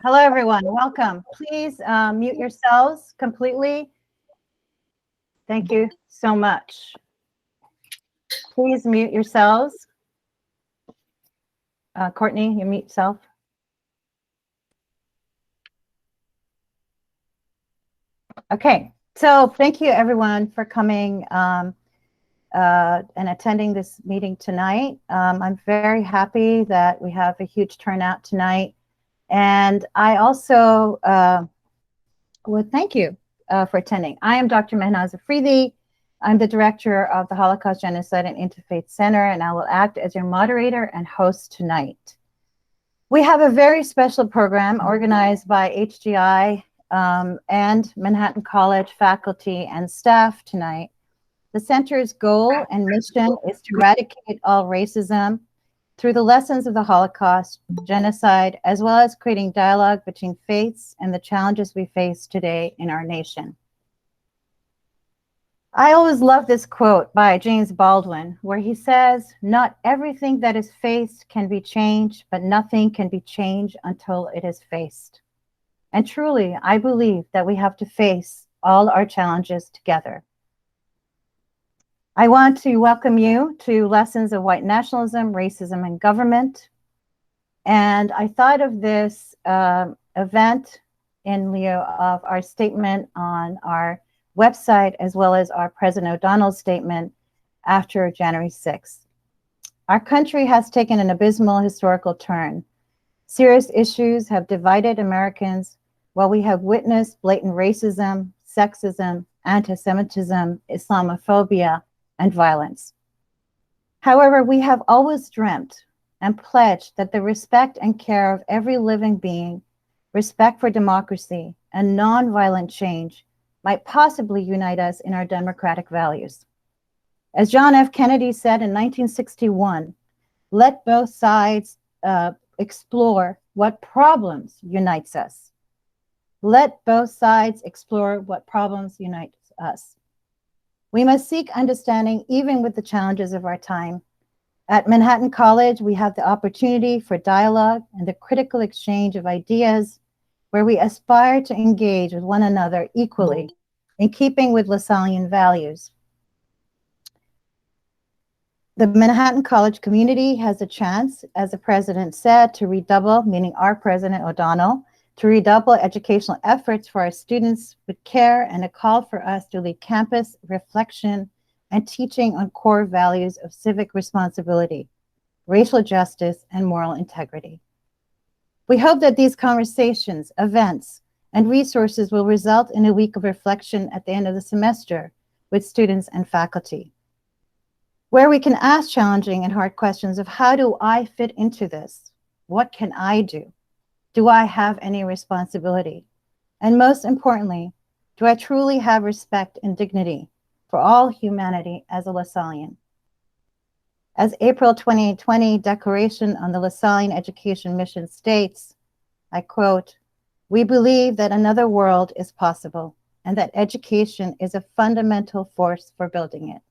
Hello, everyone. Welcome. Please mute yourselves completely. Thank you so much. Please mute yourselves. Courtney, you mute yourself. Okay. So thank you, everyone, for coming and attending this meeting tonight. I'm very happy that we have a huge turnout tonight. And I also would thank you for attending. I am Dr. Mehnaz Afridi. I'm the director of the Holocaust, Genocide, and Interfaith Center, and I will act as your moderator and host tonight. We have a very special program organized by HGI and Manhattan College faculty and staff tonight. The center's goal and mission is to eradicate all racism through the lessons of the Holocaust, genocide, as well as creating dialogue between faiths and the challenges we face today in our nation. I always love this quote by James Baldwin, where he says, "Not everything that is faced can be changed, but nothing can be changed until it is faced." And truly, I believe that we have to face all our challenges together. I want to welcome you to Lessons of White Nationalism, Racism, and Government. And I thought of this event in lieu of our statement on our website, as well as our President O'Donnell's statement after January 6th. Our country has taken an abysmal historical turn. Serious issues have divided Americans, while we have witnessed blatant racism, sexism, antisemitism, Islamophobia, and violence. However, we have always dreamt and pledged that the respect and care of every living being, respect for democracy, and nonviolent change might possibly unite us in our democratic values. As John F. Kennedy said in 1961, let both sides explore what problems unites us. Let both sides explore what problems unite us. We must seek understanding even with the challenges of our time. At Manhattan College, we have the opportunity for dialogue and the critical exchange of ideas where we aspire to engage with one another equally in keeping with Lasallian values. The Manhattan College community has a chance, as the president said, to redouble, meaning our President O'Donnell, to redouble educational efforts for our students with care and a call for us to lead campus reflection and teaching on core values of civic responsibility, racial justice, and moral integrity. We hope that these conversations, events, and resources will result in a week of reflection at the end of the semester with students and faculty, where we can ask challenging and hard questions of how do I fit into this? What can I do? Do I have any responsibility? And most importantly, do I truly have respect and dignity for all humanity as a Lasallian? As April 2020 Declaration on the Lasallian Education Mission states, I quote, "We believe that another world is possible and that education is a fundamental force for building it."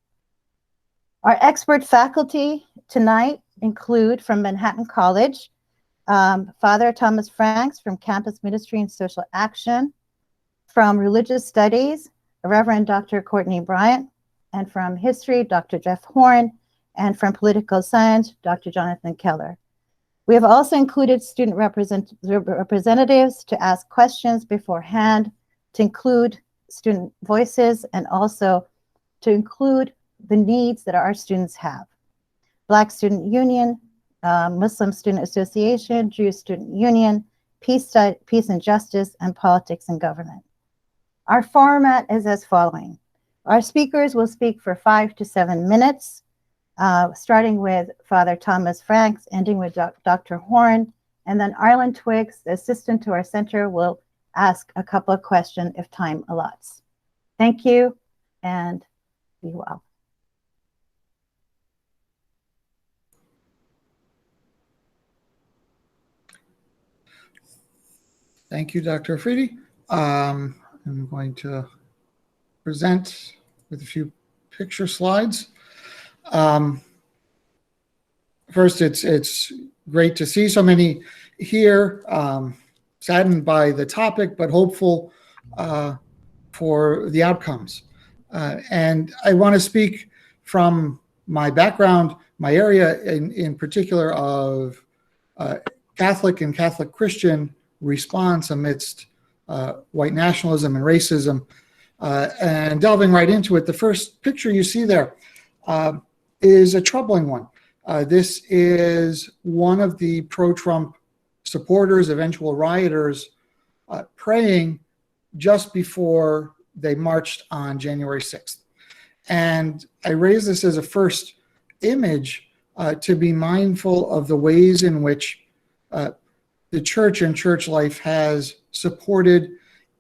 Our expert faculty tonight include from Manhattan College, Father Thomas Franks from Campus Ministry and Social Action, from Religious Studies, Reverend Dr. Courtney Bryant, and from History, Dr. Jeff Horn, and from Political Science, Dr. Jonathan Keller. We have also included student representatives to ask questions beforehand, to include student voices, and also to include the needs that our students have. Black Student Union, Muslim Student Association, Jewish Student Union, Peace and Justice, and Politics and Government. Our format is as following. Our speakers will speak for 5 to 7 minutes, starting with Father Thomas Franks, ending with Dr. Horn, and then Arlen Twiggs, the assistant to our center, will ask a couple of questions if time allots. Thank you, and be well. Thank you, Dr. Afridi. I'm going to present with a few picture slides. First, it's great to see so many here. saddened by the topic, but hopeful for the outcomes. And I want to speak from my background, my area in particular of Catholic and Catholic Christian response amidst white nationalism and racism. And delving right into it, the first picture you see there is a troubling one. This is one of the pro-Trump supporters, eventual rioters, praying just before they marched on January 6th. And I raise this as a first image to be mindful of the ways in which the church and church life has supported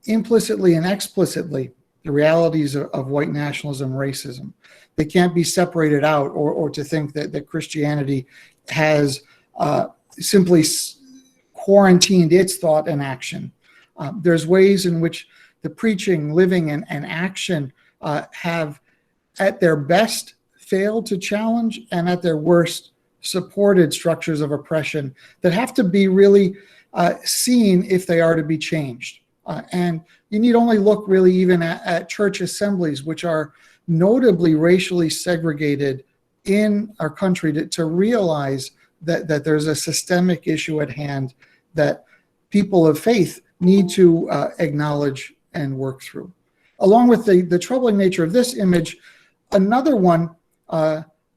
implicitly and explicitly the realities of white nationalism, racism. They can't be separated out, or to think that Christianity has simply quarantined its thought and action. There's ways in which the preaching, living, and action have, at their best, failed to challenge, and at their worst, supported structures of oppression that have to be really seen if they are to be changed. And you need only look really even at church assemblies, which are notably racially segregated in our country, to realize that there's a systemic issue at hand that people of faith need to acknowledge and work through. Along with the troubling nature of this image, another one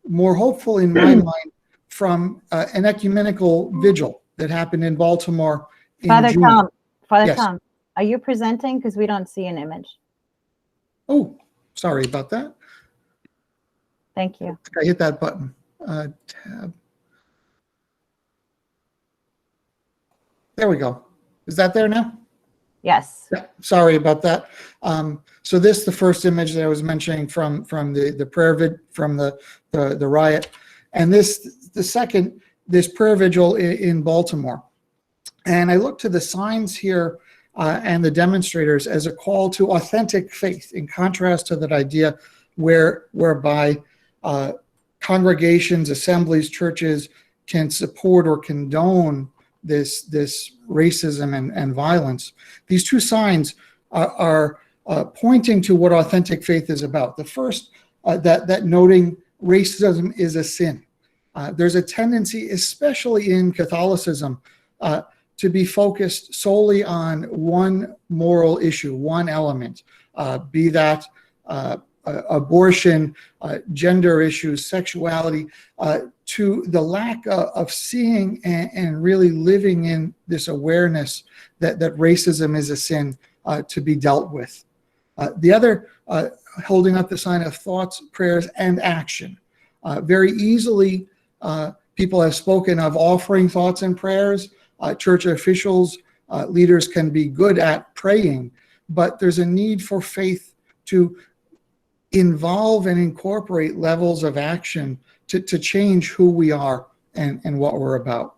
more hopeful in my mind, from an ecumenical vigil that happened in Baltimore in June. Father Tom, are you presenting? Because we don't see an image. Oh, sorry about that. Thank you. I hit that button. Tab. There we go. Is that there now? Yes. Yeah, sorry about that. So this, the first image that I was mentioning from the prayer from the riot, and this, the second, this prayer vigil in Baltimore. And I look to the signs here and the demonstrators as a call to authentic faith, in contrast to that idea whereby congregations, assemblies, churches can support or condone this racism and violence. These two signs are pointing to what authentic faith is about. The first, that noting racism is a sin. There's a tendency, especially in Catholicism, to be focused solely on one moral issue, one element, be that abortion, gender issues, sexuality, to the lack of seeing and really living in this awareness that racism is a sin to be dealt with. The other, holding up the sign of thoughts, prayers, and action. Very easily, people have spoken of offering thoughts and prayers. Church officials, leaders can be good at praying, but there's a need for faith to involve and incorporate levels of action to change who we are and what we're about.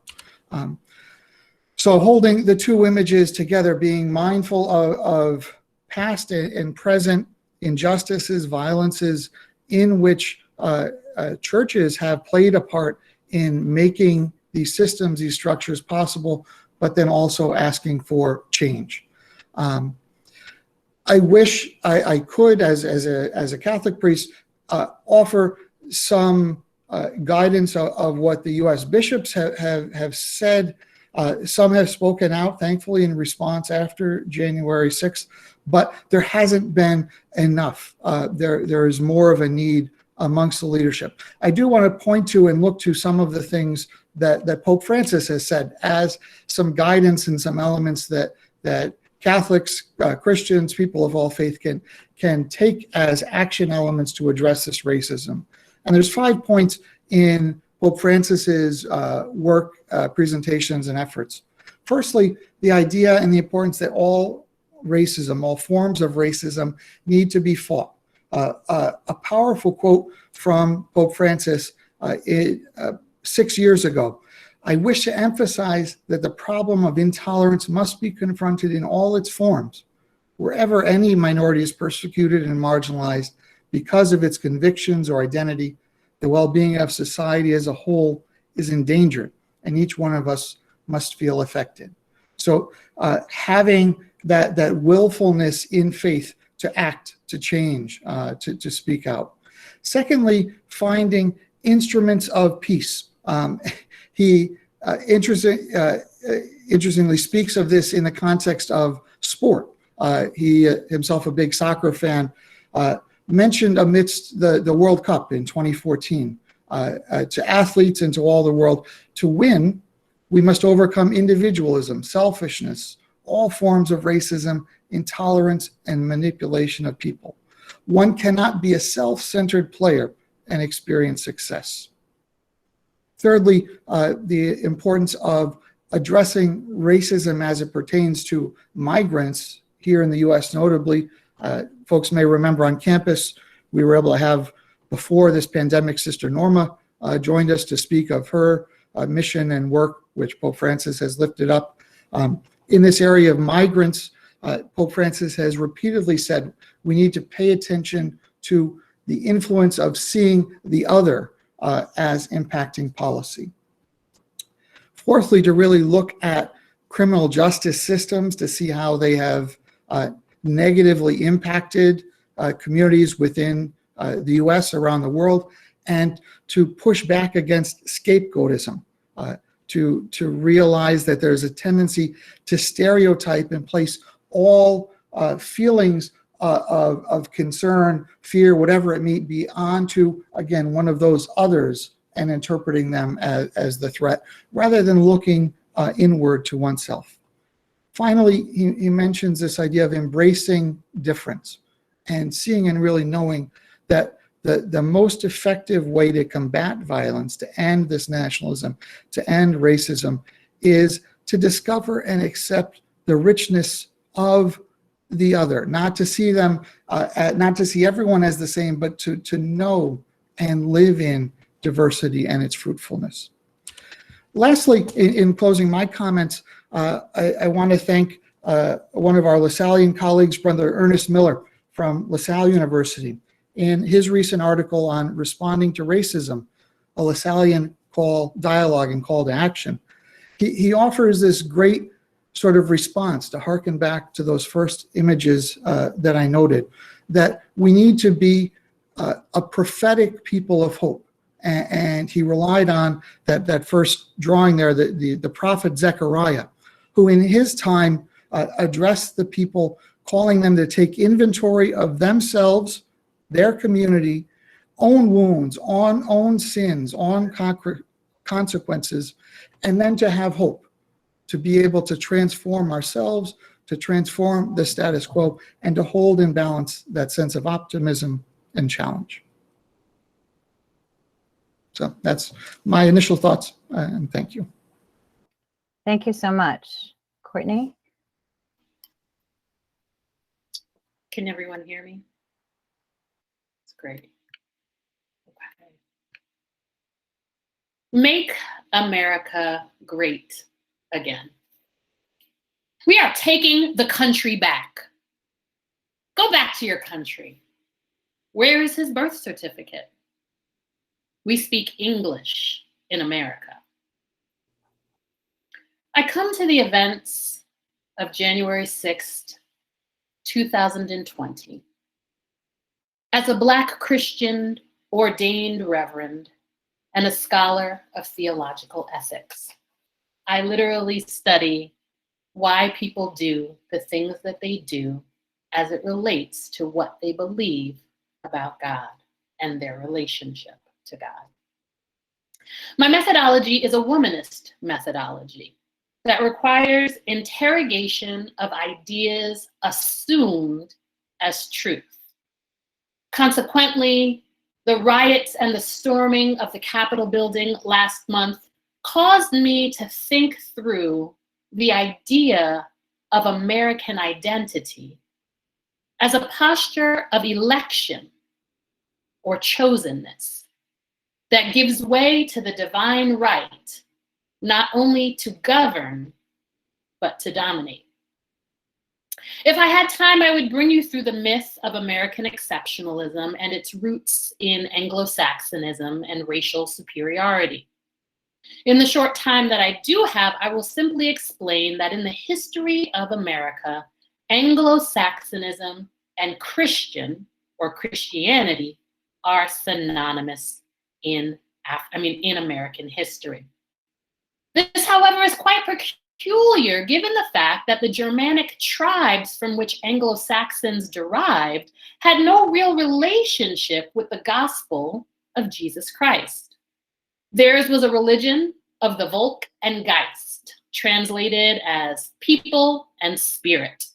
So holding the two images together, being mindful of past and present injustices, violences in which churches have played a part in making these systems, these structures possible, but then also asking for change. I wish I could, as a Catholic priest, offer some guidance of what the U.S. bishops have said. Some have spoken out, thankfully, in response after January 6th, but there hasn't been enough. There is more of a need amongst the leadership. I do want to point to and look to some of the things that Pope Francis has said as some guidance and some elements that Catholics, Christians, people of all faith can take as action elements to address this racism. And there's 5 points in Pope Francis's work, presentations, and efforts. Firstly, the idea and the importance that all racism, all forms of racism, need to be fought. A powerful quote from Pope Francis 6 years ago. I wish to emphasize that the problem of intolerance must be confronted in all its forms, wherever any minority is persecuted and marginalized because of its convictions or identity. The well-being of society as a whole is endangered, and each one of us must feel affected. So having that willfulness in faith to act, to change, to speak out. Secondly, finding instruments of peace. He interestingly speaks of this in the context of sport. He himself a big soccer fan, mentioned amidst the World Cup in 2014, to athletes and to all the world, to win, we must overcome individualism, selfishness, all forms of racism, intolerance, and manipulation of people. One cannot be a self-centered player and experience success. Thirdly, the importance of addressing racism as it pertains to migrants here in the US notably. Folks may remember on campus, we were able to have, before this pandemic, Sister Norma joined us to speak of her mission and work, which Pope Francis has lifted up. In this area of migrants, Pope Francis has repeatedly said we need to pay attention to the influence of seeing the other as impacting policy. Fourthly, to really look at criminal justice systems to see how they have negatively impacted communities within the US, around the world, and to push back against scapegoatism, to realize that there's a tendency to stereotype and place all feelings of concern, fear, whatever it may be, onto, again, one of those others and interpreting them as the threat, rather than looking inward to oneself. Finally, he mentions this idea of embracing difference and seeing and really knowing that the most effective way to combat violence, to end this nationalism, to end racism, is to discover and accept the richness of the other, not to see them, not to see everyone as the same, but to know and live in diversity and its fruitfulness. Lastly, in closing my comments, I want to thank one of our Lasallian colleagues, Brother Ernest Miller from LaSalle University, in his recent article on responding to racism, a Lasallian dialogue and call to action. He offers this great sort of response to hearken back to those first images that I noted, that we need to be a prophetic people of hope. And he relied on that first drawing there, the prophet Zechariah, who in his time addressed the people, calling them to take inventory of themselves, their community, own wounds, own sins, own consequences, and then to have hope, to be able to transform ourselves, to transform the status quo, and to hold in balance that sense of optimism and challenge. So that's my initial thoughts, and thank you. Thank you so much. Courtney? Can everyone hear me? It's great. Okay. Make America great again. We are taking the country back. Go back to your country. Where is his birth certificate? We speak English in America. I come to the events of January 6th, 2020 as a Black Christian ordained reverend and a scholar of theological ethics. I literally study why people do the things that they do as it relates to what they believe about God and their relationship to God. My methodology is a womanist methodology that requires interrogation of ideas assumed as truth. Consequently, the riots and the storming of the Capitol building last month caused me to think through the idea of American identity as a posture of election or chosenness that gives way to the divine right not only to govern, but to dominate. If I had time, I would bring you through the myth of American exceptionalism and its roots in Anglo-Saxonism and racial superiority. In the short time that I do have, I will simply explain that in the history of America, Anglo-Saxonism and Christian or Christianity are synonymous in American history. This, however, is quite peculiar given the fact that the Germanic tribes from which Anglo-Saxons derived had no real relationship with the gospel of Jesus Christ. Theirs was a religion of the Volk and Geist, translated as people and spirit.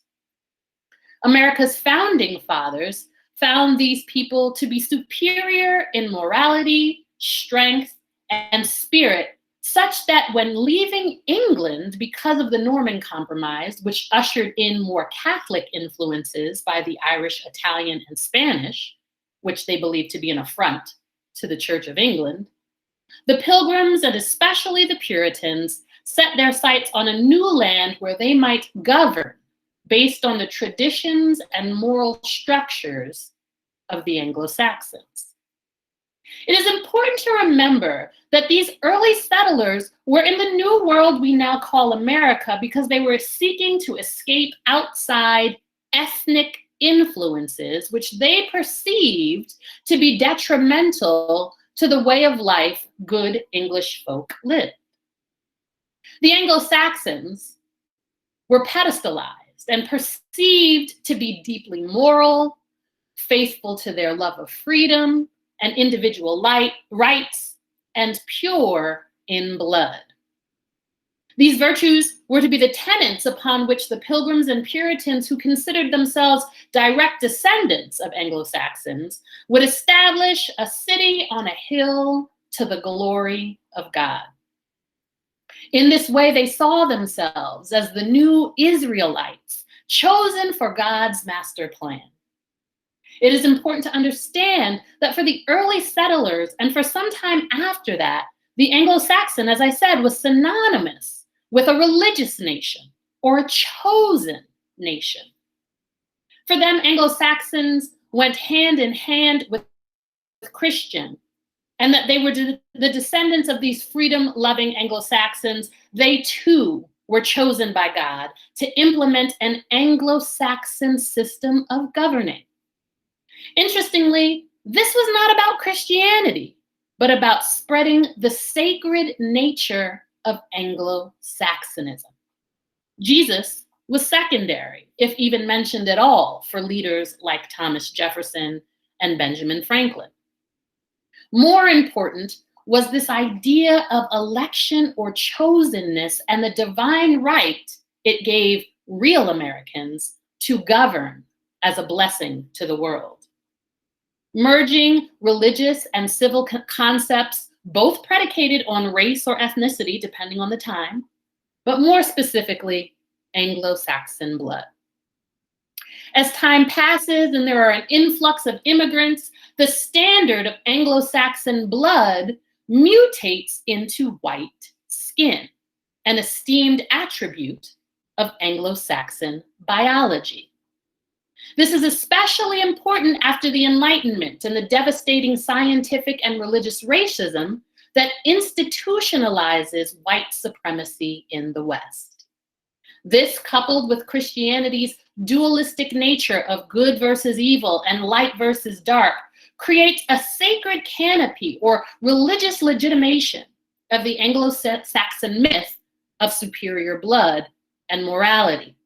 America's founding fathers found these people to be superior in morality, strength, and spirit, such that when leaving England because of the Norman Compromise, which ushered in more Catholic influences by the Irish, Italian, and Spanish, which they believed to be an affront to the Church of England, the Pilgrims, and especially the Puritans, set their sights on a new land where they might govern based on the traditions and moral structures of the Anglo-Saxons. It is important to remember that these early settlers were in the new world we now call America because they were seeking to escape outside ethnic influences, which they perceived to be detrimental to the way of life good English folk lived. The Anglo-Saxons were pedestalized and perceived to be deeply moral, faithful to their love of freedom and individual rights, and pure in blood. These virtues were to be the tenets upon which the Pilgrims and Puritans, who considered themselves direct descendants of Anglo-Saxons, would establish a city on a hill to the glory of God. In this way, they saw themselves as the new Israelites, chosen for God's master plan. It is important to understand that for the early settlers and for some time after that, the Anglo-Saxon, as I said, was synonymous with a religious nation or a chosen nation. For them, Anglo-Saxons went hand in hand with Christian, and that they were the descendants of these freedom-loving Anglo-Saxons. They too were chosen by God to implement an Anglo-Saxon system of governing. Interestingly, this was not about Christianity, but about spreading the sacred nature of Anglo-Saxonism. Jesus was secondary, if even mentioned at all, for leaders like Thomas Jefferson and Benjamin Franklin. More important was this idea of election or chosenness and the divine right it gave real Americans to govern as a blessing to the world. Merging religious and civil concepts, both predicated on race or ethnicity, depending on the time, but more specifically, Anglo-Saxon blood. As time passes and there are an influx of immigrants, the standard of Anglo-Saxon blood mutates into white skin, an esteemed attribute of Anglo-Saxon biology. This is especially important after the Enlightenment and the devastating scientific and religious racism that institutionalizes white supremacy in the West. This, coupled with Christianity's dualistic nature of good versus evil and light versus dark, creates a sacred canopy or religious legitimation of the Anglo-Saxon myth of superior blood and morality.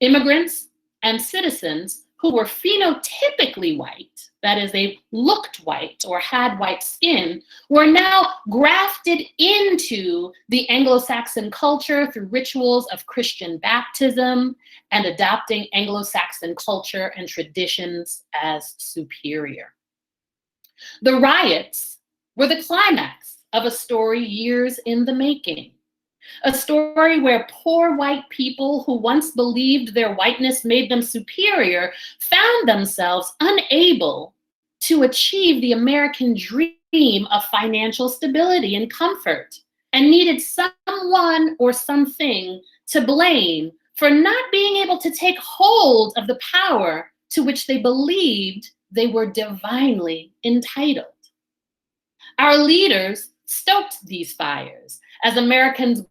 Immigrants and citizens who were phenotypically white, that is, they looked white or had white skin, were now grafted into the Anglo-Saxon culture through rituals of Christian baptism and adopting Anglo-Saxon culture and traditions as superior. The riots were the climax of a story years in the making. A story where poor white people who once believed their whiteness made them superior found themselves unable to achieve the American dream of financial stability and comfort, and needed someone or something to blame for not being able to take hold of the power to which they believed they were divinely entitled. Our leaders stoked these fires as America's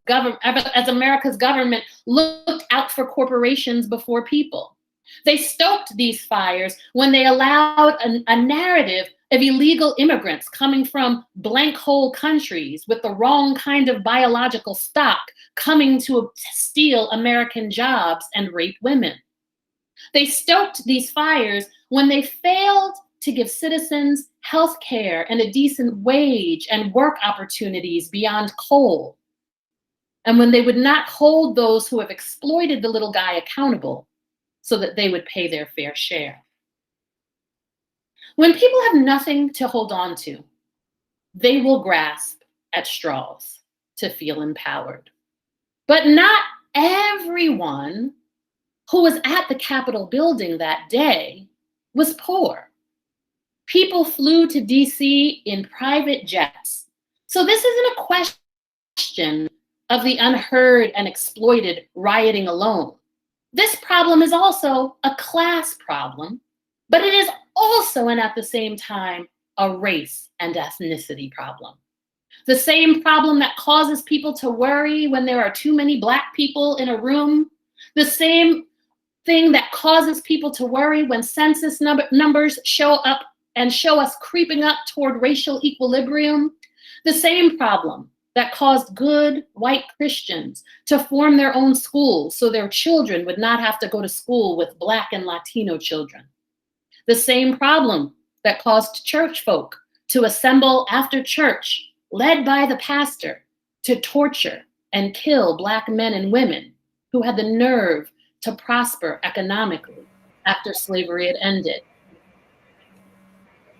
government looked out for corporations before people. They stoked these fires when they allowed a narrative of illegal immigrants coming from blank hole countries with the wrong kind of biological stock coming to steal American jobs and rape women. They stoked these fires when they failed to give citizens health care and a decent wage and work opportunities beyond coal. And when they would not hold those who have exploited the little guy accountable so that they would pay their fair share. When people have nothing to hold on to, they will grasp at straws to feel empowered. But not everyone who was at the Capitol building that day was poor. People flew to DC in private jets. So this isn't a question of the unheard and exploited rioting alone. This problem is also a class problem, but it is also, and at the same time, a race and ethnicity problem. The same problem that causes people to worry when there are too many Black people in a room, the same thing that causes people to worry when census numbers show up and show us creeping up toward racial equilibrium, the same problem that caused good white Christians to form their own schools so their children would not have to go to school with Black and Latino children. The same problem that caused church folk to assemble after church, led by the pastor, to torture and kill Black men and women who had the nerve to prosper economically after slavery had ended.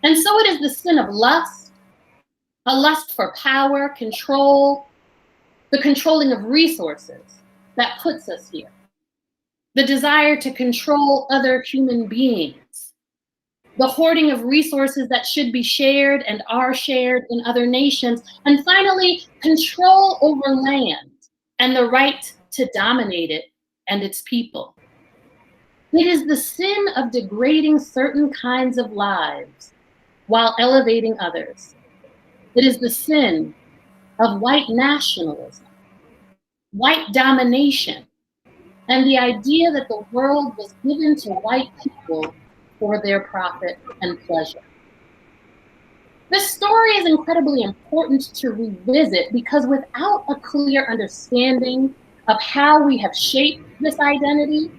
And so it is the sin of lust, a lust for power, control, the controlling of resources that puts us here. The desire to control other human beings, the hoarding of resources that should be shared and are shared in other nations, and finally, control over land and the right to dominate it and its people. It is the sin of degrading certain kinds of lives while elevating others. It is the sin of white nationalism, white domination, and the idea that the world was given to white people for their profit and pleasure. This story is incredibly important to revisit because without a clear understanding of how we have shaped this identity,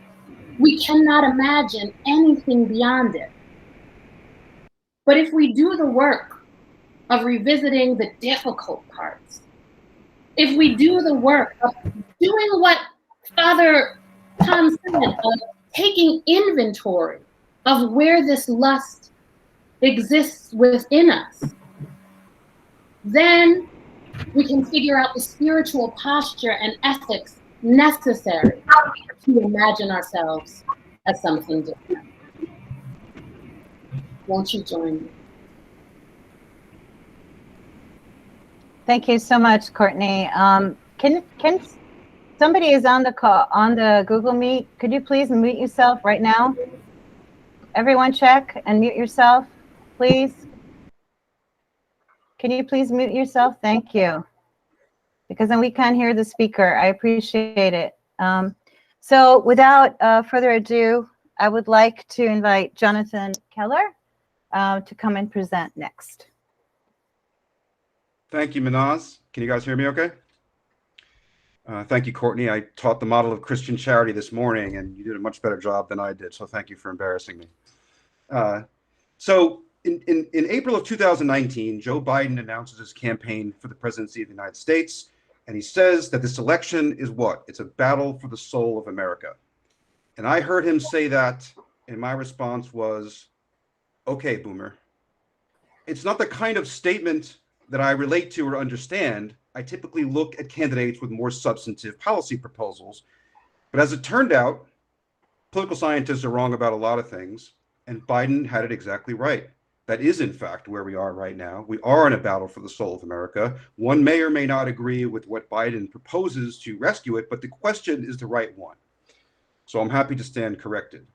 we cannot imagine anything beyond it. But if we do the work of revisiting the difficult parts, if we do the work of doing what Father Tom said, of taking inventory of where this lust exists within us, then we can figure out the spiritual posture and ethics necessary to imagine ourselves as something different. Won't you join me? Thank you so much, Courtney. Can somebody is on the call on the Google Meet? Could you please mute yourself right now? Everyone check and mute yourself, please. Can you please mute yourself? Thank you. Because then we can't hear the speaker. I appreciate it. So without further ado, I would like to invite Jonathan Keller to come and present next. Thank you, Minaz. Can you guys hear me okay? Thank you, Courtney. I taught the model of Christian charity this morning, and you did a much better job than I did, so thank you for embarrassing me. So in April of 2019, Joe Biden announces his campaign for the presidency of the United States, and he says that this election is what? It's a battle for the soul of America. And I heard him say that, and my response was, okay, boomer. It's not the kind of statement that I relate to or understand. I typically look at candidates with more substantive policy proposals. But as it turned out, political scientists are wrong about a lot of things, and Biden had it exactly right. That is, in fact, where we are right now. We are in a battle for the soul of America. One may or may not agree with what Biden proposes to rescue it, but the question is the right one. So I'm happy to stand corrected.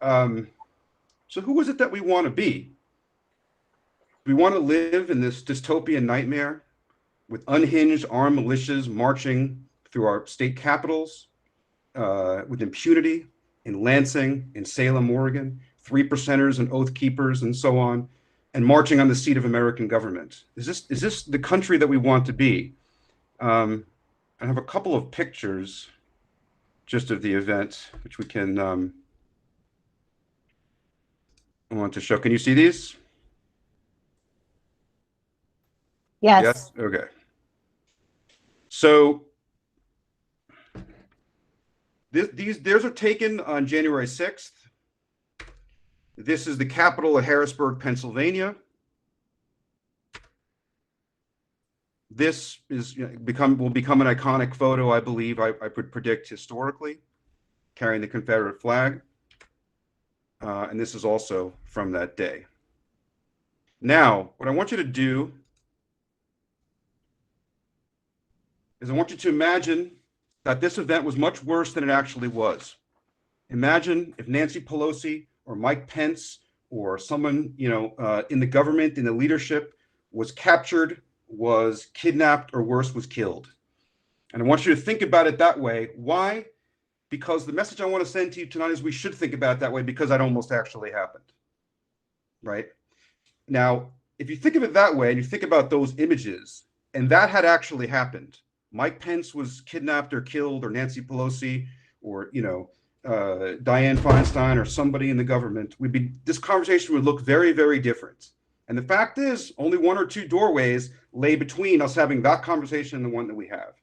So who is it that we want to be? We want to live in this dystopian nightmare with unhinged armed militias marching through our state capitals with impunity in Lansing, in Salem, Oregon, 3%ers and Oath Keepers and so on, and marching on the seat of American government. Is this the country that we want to be? I have a couple of pictures just of the event, which we can, I want to show. Can you see these? Yes. Yes? Okay. So theirs are taken on January 6th. This is the Capitol at Harrisburg, Pennsylvania. This is will become an iconic photo, I believe, I would predict historically, carrying the Confederate flag. And this is also from that day. Now, what I want you to do is I want you to imagine that this event was much worse than it actually was. Imagine if Nancy Pelosi or Mike Pence or someone, in the government, in the leadership, was captured, was kidnapped, or worse, was killed. And I want you to think about it that way. Why? Because the message I want to send to you tonight is we should think about it that way, because that almost actually happened, right? Now, if you think of it that way, and you think about those images, and that had actually happened, Mike Pence was kidnapped or killed, or Nancy Pelosi, or Dianne Feinstein, or somebody in the government, this conversation would look very, very different. And the fact is, only one or two doorways lay between us having that conversation and the one that we have.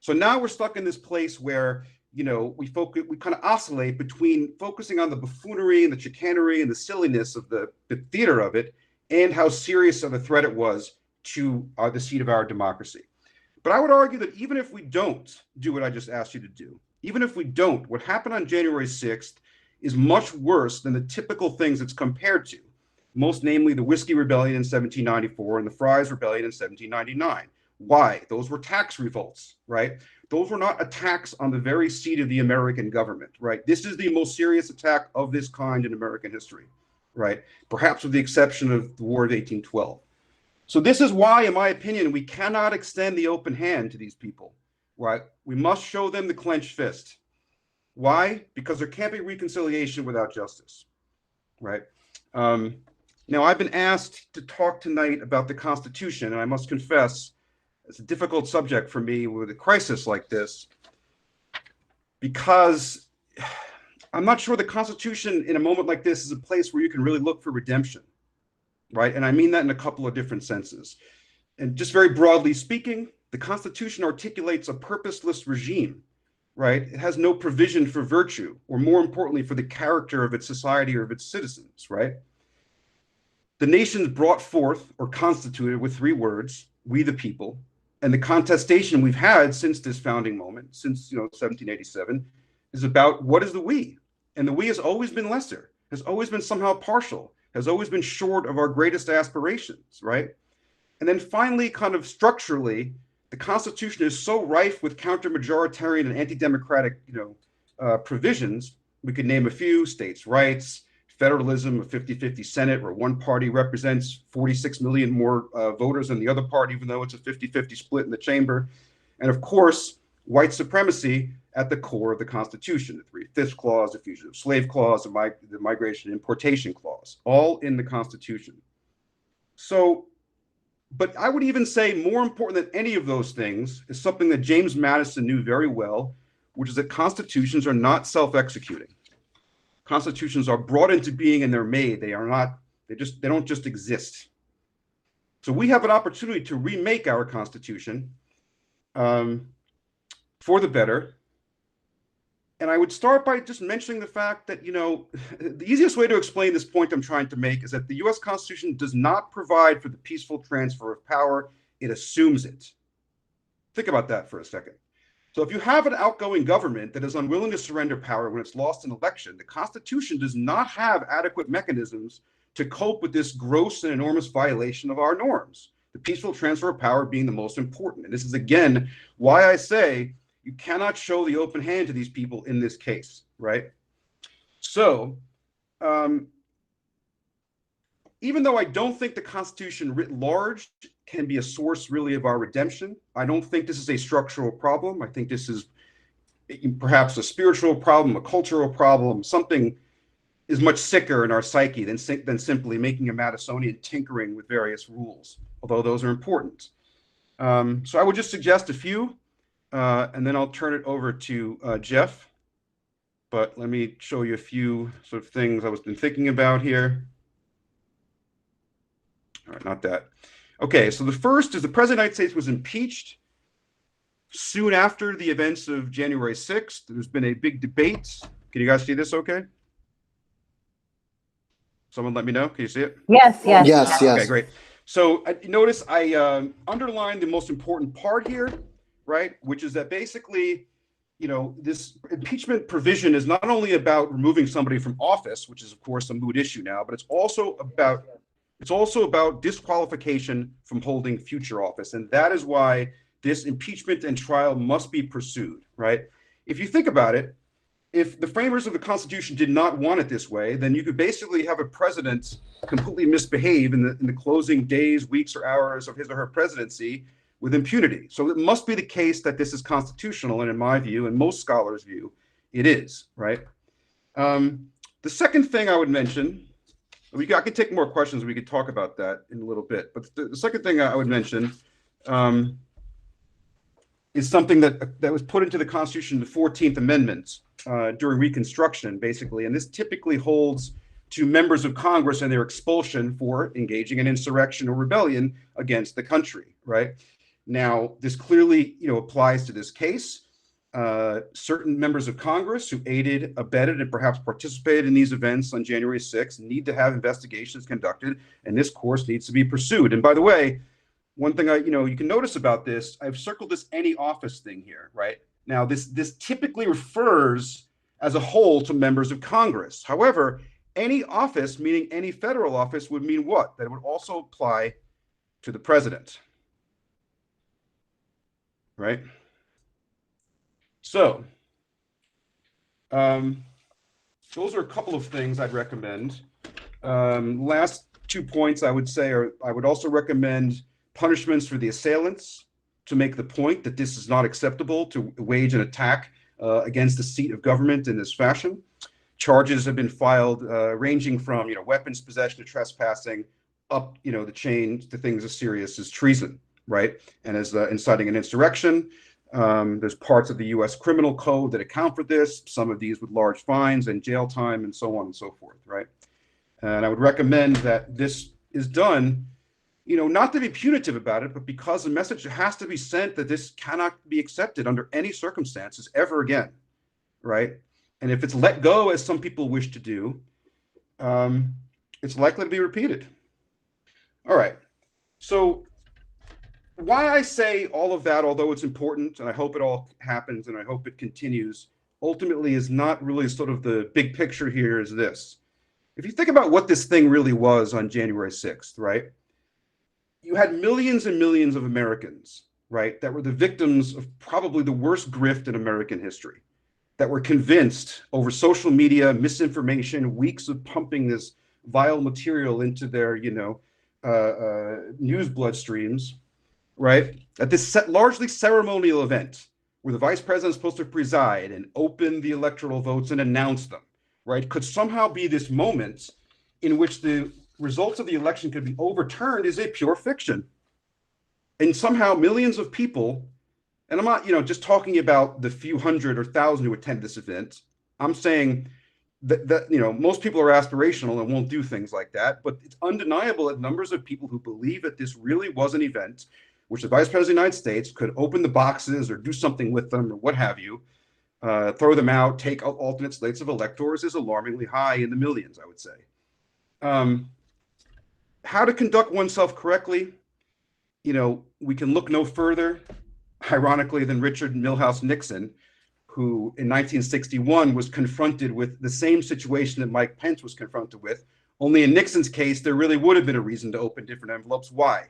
So now we're stuck in this place where we kind of oscillate between focusing on the buffoonery and the chicanery and the silliness of the theater of it, and how serious of a threat it was to the seat of our democracy. But I would argue that even if we don't do what I just asked you to do, even if we don't, what happened on January 6th is much worse than the typical things it's compared to, most namely the Whiskey Rebellion in 1794 and the Fries Rebellion in 1799. Why? Those were tax revolts, right? Those were not attacks on the very seat of the American government, right? This is the most serious attack of this kind in American history, right? Perhaps with the exception of the War of 1812. So this is why, in my opinion, we cannot extend the open hand to these people, right? We must show them the clenched fist. Why? Because there can't be reconciliation without justice, right? Now, I've been asked to talk tonight about the Constitution, and I must confess, it's a difficult subject for me with a crisis like this, because I'm not sure the Constitution in a moment like this is a place where you can really look for redemption, right? And I mean that in a couple of different senses. And just very broadly speaking, the Constitution articulates a purposeless regime, right? It has no provision for virtue, or more importantly, for the character of its society or of its citizens, right? The nation's brought forth or constituted with three words: we the people. And the contestation we've had since this founding moment, since 1787, is about what is the we? And the we has always been lesser, has always been somehow partial, has always been short of our greatest aspirations, right? And then finally, kind of structurally, the Constitution is so rife with counter-majoritarian and anti-democratic, provisions. We could name a few: states' rights, federalism, a 50-50 Senate where one party represents 46 million more voters than the other party, even though it's a 50-50 split in the chamber. And of course, white supremacy at the core of the Constitution: the 3/5 clause, the fugitive slave clause, the migration and importation clause, all in the Constitution. So, but I would even say more important than any of those things is something that James Madison knew very well, which is that constitutions are not self-executing. Constitutions are brought into being and they're made. They don't just exist. So we have an opportunity to remake our Constitution for the better. And I would start by just mentioning the fact that, the easiest way to explain this point I'm trying to make is that the US Constitution does not provide for the peaceful transfer of power. It assumes it. Think about that for a second. So if you have an outgoing government that is unwilling to surrender power when it's lost an election, the Constitution does not have adequate mechanisms to cope with this gross and enormous violation of our norms, the peaceful transfer of power being the most important. And this is, again, why I say you cannot show the open hand to these people in this case, right? So even though I don't think the Constitution writ large can be a source really of our redemption, I don't think this is a structural problem. I think this is perhaps a spiritual problem, a cultural problem. Something is much sicker in our psyche than simply making a Madisonian tinkering with various rules, although those are important. So I would just suggest a few, and then I'll turn it over to Jeff. But let me show you a few sort of things I was been thinking about here. All right, not that. Okay, so the first is the President of the United States was impeached soon after the events of January 6th. There's been a big debate. Can you guys see this okay? Someone let me know. Can you see it? Yes, yes. Yes, yes. Okay, great. So notice I underlined the most important part here, right? Which is that basically, you know, this impeachment provision is not only about removing somebody from office, which is of course a moot issue now, but it's also about disqualification from holding future office. And that is why this impeachment and trial must be pursued, right? If you think about it, if the framers of the Constitution did not want it this way, then you could basically have a president completely misbehave in the closing days, weeks, or hours of his or her presidency with impunity. So it must be the case that this is constitutional, and in my view, and most scholars' view, it is, right? The second thing I would mention, I could take more questions, we could talk about that in a little bit, but the second thing I would mention is something that was put into the Constitution, the 14th Amendment, during Reconstruction, basically, and this typically holds to members of Congress and their expulsion for engaging in insurrection or rebellion against the country, right? Now, this clearly, applies to this case. Certain members of Congress who aided, abetted, and perhaps participated in these events on January 6th need to have investigations conducted, and this course needs to be pursued. And by the way, one thing you can notice about this, I've circled this any office thing here, right? Now, this typically refers as a whole to members of Congress. However, any office, meaning any federal office, would mean what? That it would also apply to the president, right? So, those are a couple of things I'd recommend. Last 2 points I would say are, I would also recommend punishments for the assailants, to make the point that this is not acceptable to wage an attack against the seat of government in this fashion. Charges have been filed ranging from weapons possession to trespassing up the chain to things as serious as treason, right? And as inciting an insurrection. There's parts of the U.S. criminal code that account for this, some of these with large fines and jail time and so on and so forth, right? And I would recommend that this is done not to be punitive about it, but because the message has to be sent that this cannot be accepted under any circumstances ever again, right? And if it's let go, as some people wish to do, it's likely to be repeated. All right. So why I say all of that, although it's important, and I hope it all happens, and I hope it continues, ultimately is not really sort of the big picture here is this. If you think about what this thing really was on January 6th, right? You had millions and millions of Americans, right, that were the victims of probably the worst grift in American history, that were convinced over social media, misinformation, weeks of pumping this vile material into their, news bloodstreams, right, at this largely ceremonial event where the vice president is supposed to preside and open the electoral votes and announce them, right, could somehow be this moment in which the results of the election could be overturned is a pure fiction. And somehow millions of people, and I'm not, just talking about the few hundred or thousand who attend this event. I'm saying that most people are aspirational and won't do things like that, but it's undeniable that numbers of people who believe that this really was an event which the Vice President of the United States could open the boxes or do something with them or what have you, throw them out, take out alternate slates of electors is alarmingly high in the millions, I would say. How to conduct oneself correctly, we can look no further, ironically, than Richard Milhouse Nixon, who in 1961 was confronted with the same situation that Mike Pence was confronted with. Only in Nixon's case, there really would have been a reason to open different envelopes. Why?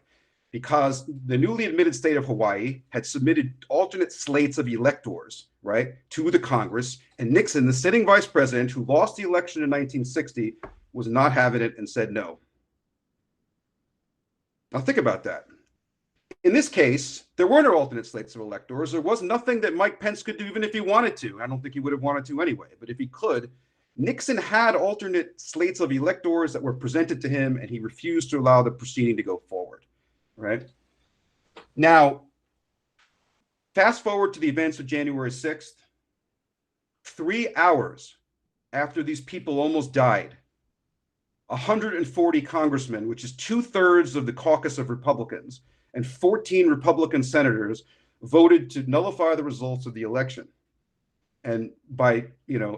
Because the newly admitted state of Hawaii had submitted alternate slates of electors, right, to the Congress, and Nixon, the sitting vice president who lost the election in 1960, was not having it and said no. Now think about that. In this case, there were no alternate slates of electors. There was nothing that Mike Pence could do, even if he wanted to. I don't think he would have wanted to anyway, but if he could, Nixon had alternate slates of electors that were presented to him, and he refused to allow the proceeding to go forward, right? Now, fast forward to the events of January 6th, 3 hours after these people almost died, 140 congressmen, which is 2/3 of the caucus of Republicans, and 14 Republican senators voted to nullify the results of the election, and by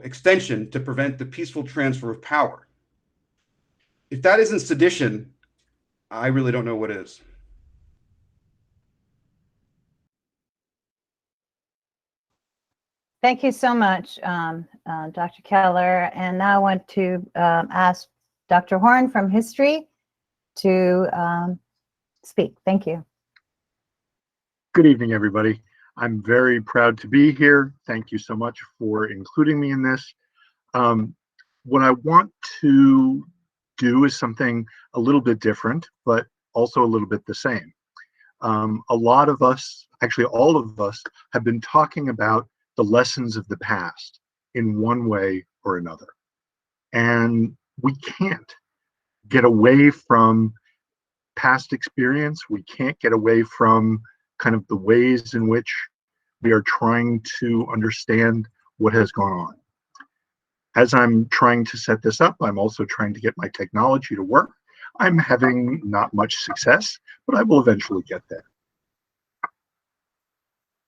extension, to prevent the peaceful transfer of power. If that isn't sedition, I really don't know what is. Thank you so much, Dr. Keller. And now I want to ask Dr. Horn from History to speak. Thank you. Good evening, everybody. I'm very proud to be here. Thank you so much for including me in this. What I want to do is something a little bit different, but also a little bit the same. A lot of us, actually all of us, have been talking about the lessons of the past in one way or another. And we can't get away from past experience. We can't get away from kind of the ways in which we are trying to understand what has gone on. As I'm trying to set this up, I'm also trying to get my technology to work. I'm having not much success, but I will eventually get there.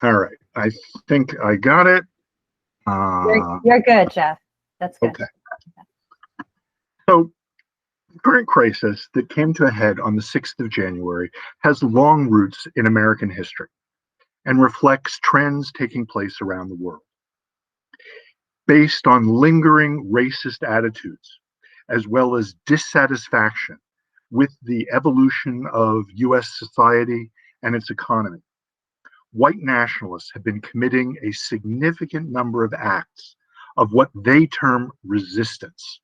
All right, I think I got it. You're good, Jeff. That's good. Okay. So the current crisis that came to a head on the 6th of January has long roots in American history and reflects trends taking place around the world. Based on lingering racist attitudes, as well as dissatisfaction with the evolution of US society and its economy, white nationalists have been committing a significant number of acts of what they term resistance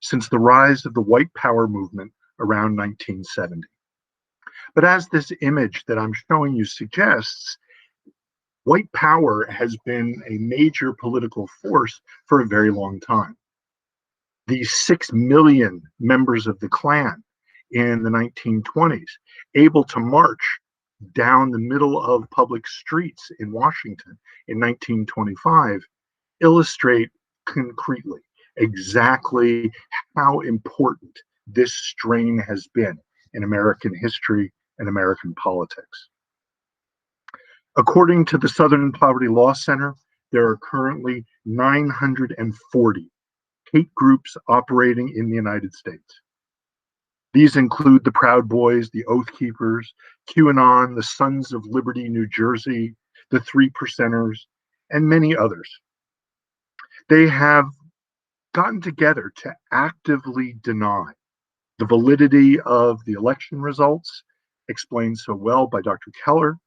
since the rise of the white power movement around 1970. But as this image that I'm showing you suggests, white power has been a major political force for a very long time. These 6 million members of the Klan in the 1920s, able to march down the middle of public streets in Washington in 1925, illustrate concretely exactly how important this strain has been in American history and American politics. According to the Southern Poverty Law Center, there are currently 940 hate groups operating in the United States. These include the Proud Boys, the Oath Keepers, QAnon, the Sons of Liberty, New Jersey, the Three Percenters, and many others. They have gotten together to actively deny the validity of the election results, explained so well by Dr. Keller,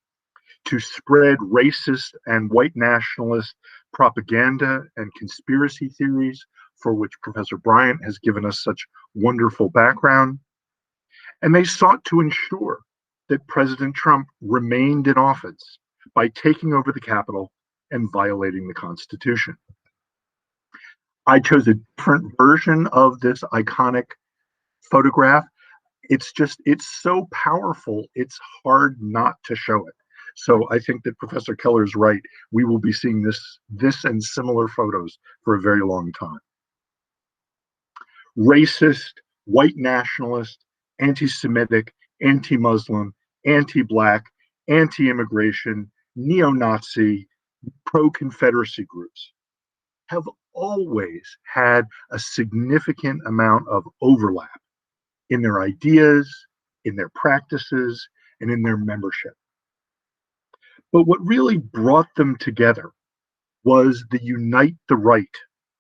to spread racist and white nationalist propaganda and conspiracy theories, for which Professor Bryant has given us such wonderful background. And they sought to ensure that President Trump remained in office by taking over the Capitol and violating the Constitution. I chose a different version of this iconic photograph. It's so powerful, it's hard not to show it. So I think that Professor Keller is right. We will be seeing this and similar photos for a very long time. Racist, white nationalist, anti-Semitic, anti-Muslim, anti-Black, anti-immigration, neo-Nazi, pro-Confederacy groups have always had a significant amount of overlap in their ideas, in their practices, and in their membership. But what really brought them together was the Unite the Right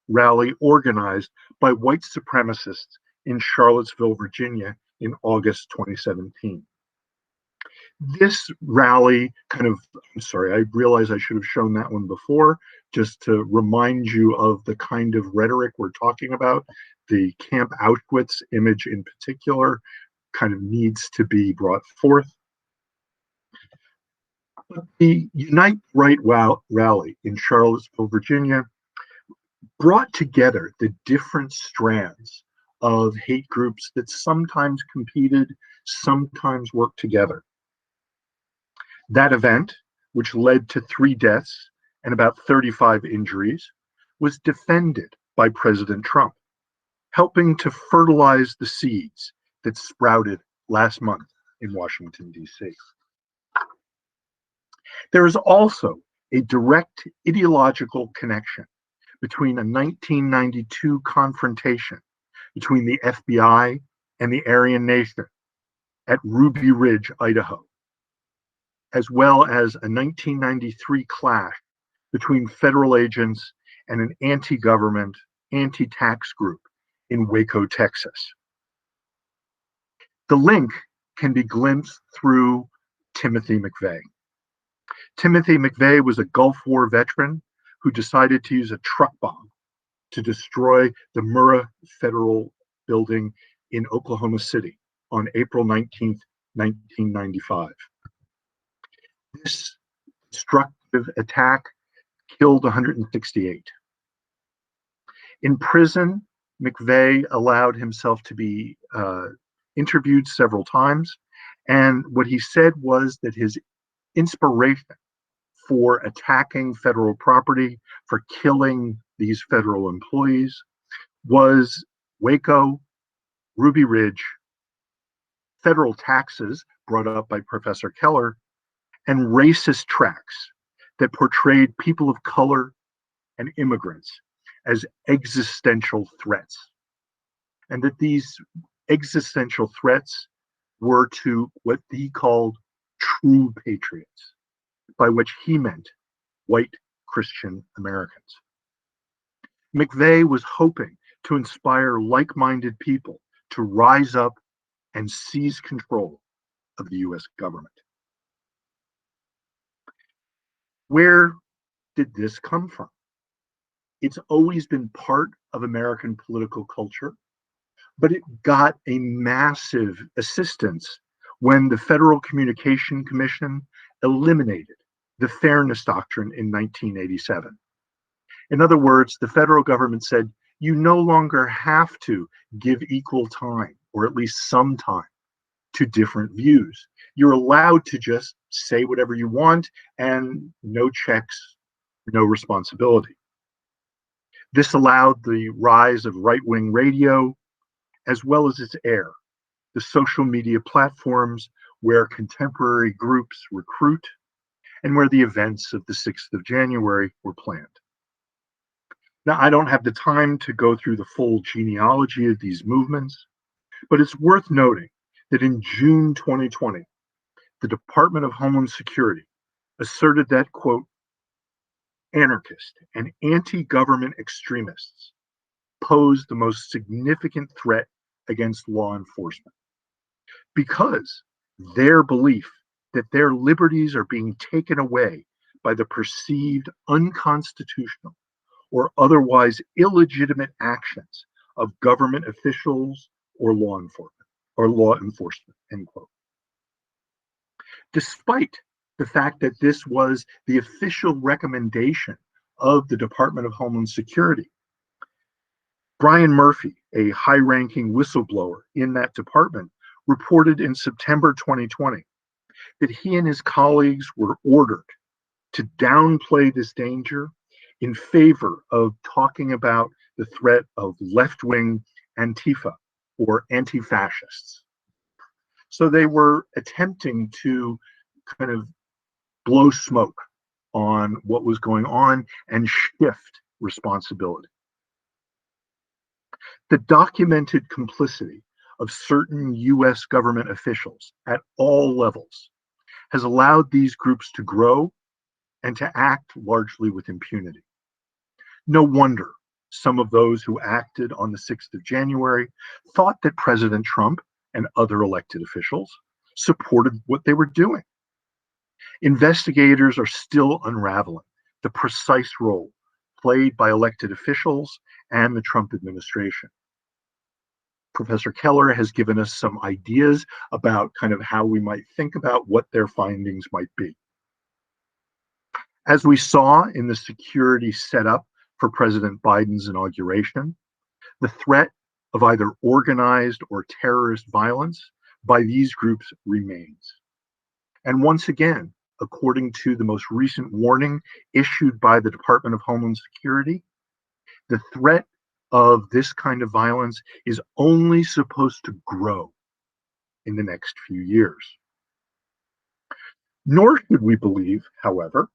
rally organized by white supremacists in Charlottesville, Virginia in August 2017. This rally I'm sorry, I realize I should have shown that one before, just to remind you of the kind of rhetoric we're talking about. The Camp Auschwitz image in particular kind of needs to be brought forth. But the Unite Right rally in Charlottesville, Virginia, brought together the different strands of hate groups that sometimes competed, sometimes worked together. That event, which led to 3 deaths and about 35 injuries, was defended by President Trump, helping to fertilize the seeds that sprouted last month in Washington, D.C. There is also a direct ideological connection between a 1992 confrontation between the FBI and the Aryan Nation at Ruby Ridge, Idaho, as well as a 1993 clash between federal agents and an anti-government, anti-tax group in Waco, Texas. The link can be glimpsed through Timothy Mcveigh. Timothy Mcveigh was a Gulf War veteran who decided to use a truck bomb to destroy the Murrah Federal Building in Oklahoma City on April 19th, 1995. This destructive attack killed 168. In prison, Mcveigh allowed himself to be interviewed several times, and what he said was that his inspiration for attacking federal property, for killing these federal employees, was Waco, Ruby Ridge, federal taxes brought up by Professor Keller, and racist tracts that portrayed people of color and immigrants as existential threats. And that these existential threats were to what he called true patriots, by which he meant white Christian Americans. Mcveigh was hoping to inspire like-minded people to rise up and seize control of the US government. Where did this come from? It's always been part of American political culture, but it got a massive assistance when the Federal Communication Commission eliminated the Fairness Doctrine in 1987. In other words, the federal government said, you no longer have to give equal time, or at least some time, to different views. You're allowed to just say whatever you want and no checks, no responsibility. This allowed the rise of right-wing radio, as well as its heir, the social media platforms where contemporary groups recruit and where the events of the 6th of January were planned. Now, I don't have the time to go through the full genealogy of these movements, but it's worth noting that in June 2020, the Department of Homeland Security asserted that, quote, anarchist and anti-government extremists pose the most significant threat against law enforcement because their belief that their liberties are being taken away by the perceived unconstitutional or otherwise illegitimate actions of government officials or law enforcement, end quote. Despite the fact that this was the official recommendation of the Department of Homeland Security, Brian Murphy, a high-ranking whistleblower in that department, reported in September 2020 that he and his colleagues were ordered to downplay this danger in favor of talking about the threat of left-wing Antifa or anti-fascists. So they were attempting to kind of blow smoke on what was going on and shift responsibility. The documented complicity of certain US government officials at all levels has allowed these groups to grow and to act largely with impunity. No wonder some of those who acted on the 6th of January thought that President Trump and other elected officials supported what they were doing. Investigators are still unraveling the precise role played by elected officials and the Trump administration. Professor Keller has given us some ideas about kind of how we might think about what their findings might be. As we saw in the security setup for President Biden's inauguration, the threat of either organized or terrorist violence by these groups remains. And once again, according to the most recent warning issued by the Department of Homeland Security, the threat of this kind of violence is only supposed to grow in the next few years. Nor should we believe, however,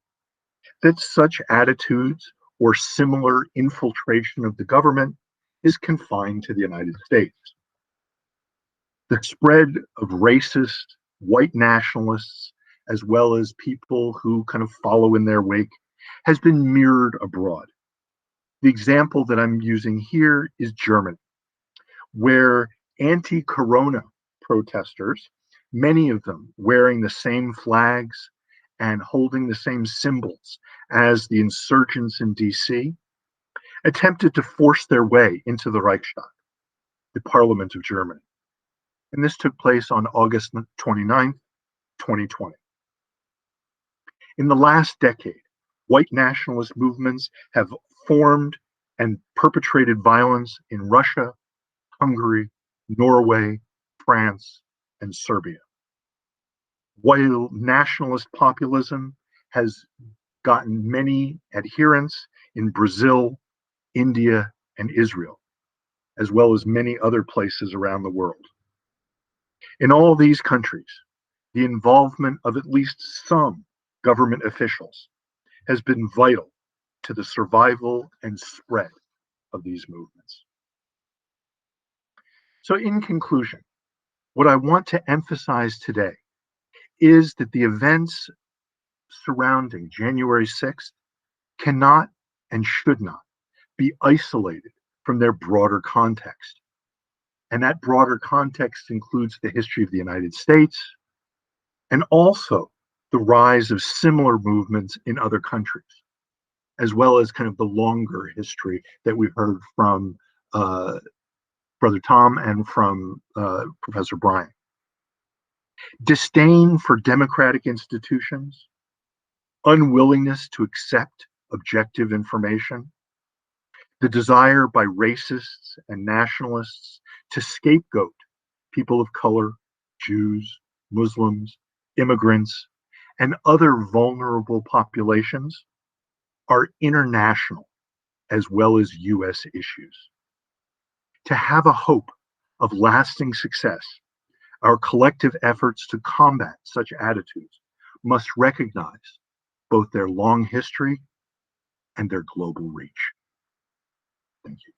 that such attitudes or similar infiltration of the government is confined to the United States. The spread of racist, white nationalists, as well as people who kind of follow in their wake, has been mirrored abroad. The example that I'm using here is Germany, where anti-corona protesters, many of them wearing the same flags and holding the same symbols as the insurgents in DC, attempted to force their way into the Reichstag, the Parliament of Germany. And this took place on August 29th, 2020. In the last decade, white nationalist movements have formed and perpetrated violence in Russia, Hungary, Norway, France, and Serbia. While nationalist populism has gotten many adherents in Brazil, India, and Israel, as well as many other places around the world. In all these countries, the involvement of at least some government officials has been vital to the survival and spread of these movements. So in conclusion, what I want to emphasize today is that the events surrounding January 6th cannot and should not be isolated from their broader context. And that broader context includes the history of the United States and also the rise of similar movements in other countries, as well as kind of the longer history that we've heard from Brother Tom and from Professor Bryant. Disdain for democratic institutions, unwillingness to accept objective information, the desire by racists and nationalists to scapegoat people of color, Jews, Muslims, immigrants, and other vulnerable populations are international as well as US issues. To have a hope of lasting success, our collective efforts to combat such attitudes must recognize both their long history and their global reach. Thank you.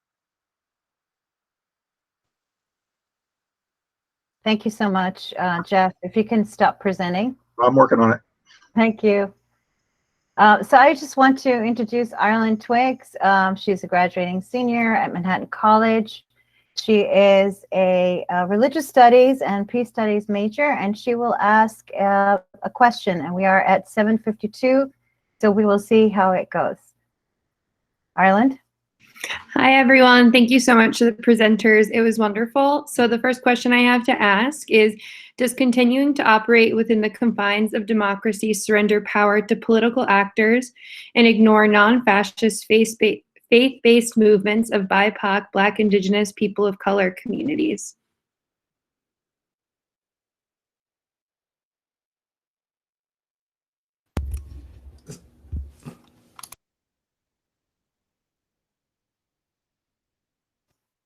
Thank you so much, Jeff. If you can stop presenting. I'm working on it. Thank you. So I just want to introduce Ireland Twiggs. She's a graduating senior at Manhattan College. She is a religious studies and peace studies major, and she will ask a question, and we are at 7:52, so we will see how it goes. Ireland? Hi, everyone. Thank you so much to the presenters. It was wonderful. So the first question I have to ask is, does continuing to operate within the confines of democracy surrender power to political actors and ignore non-fascist faith-based movements of BIPOC, Black, Indigenous, people of color communities?